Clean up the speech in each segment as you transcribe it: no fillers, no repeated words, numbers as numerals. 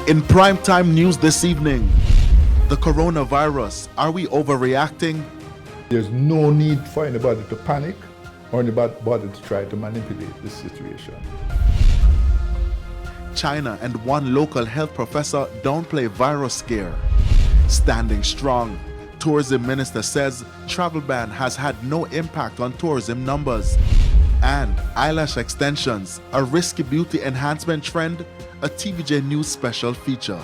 In primetime news this evening, the coronavirus, are we overreacting? There's no need for anybody to panic or anybody to try to manipulate this situation. China and one local health professor downplay virus scare. Standing strong, tourism minister says travel ban has had no impact on tourism numbers. And eyelash extensions, a risky beauty enhancement trend, a TVJ News special feature.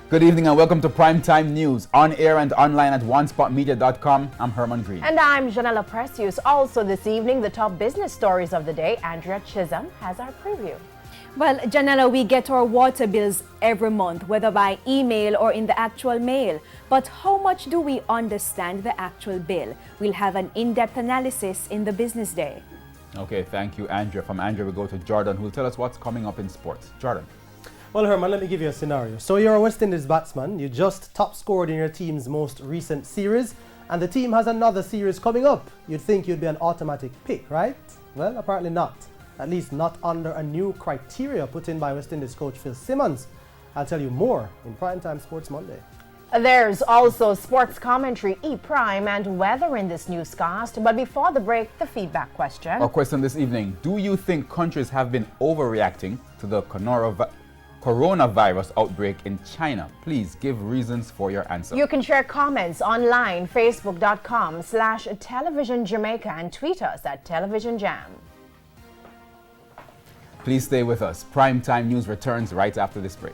Good evening and welcome to Primetime News, on air and online at onespotmedia.com. I'm Herman Green. And I'm Janella Precious. Also this evening, the top business stories of the day. Andrea Chisholm has our preview. Well, Janella, we get our water bills every month, whether by email or in the actual mail. But how much do we understand the actual bill? We'll have an in-depth analysis in the business day. Okay, thank you, Andrea. From Andrea, we go to Jordan, who will tell us what's coming up in sports. Jordan. Well, Herman, let me give you a scenario. So you're a West Indies batsman. You just top scored in your team's most recent series, and the team has another series coming up. You'd think you'd be an automatic pick, right? Well, apparently not. At least not under a new criteria put in by West Indies coach Phil Simmons. I'll tell you more in Primetime Sports Monday. There's also sports commentary, E-Prime, and weather in this newscast. But before the break, the feedback question. Our question this evening: do you think countries have been overreacting to the coronavirus outbreak in China? Please give reasons for your answer. You can share comments online, facebook.com/television Jamaica, and tweet us at Television Jam. Please stay with us. Primetime News returns right after this break.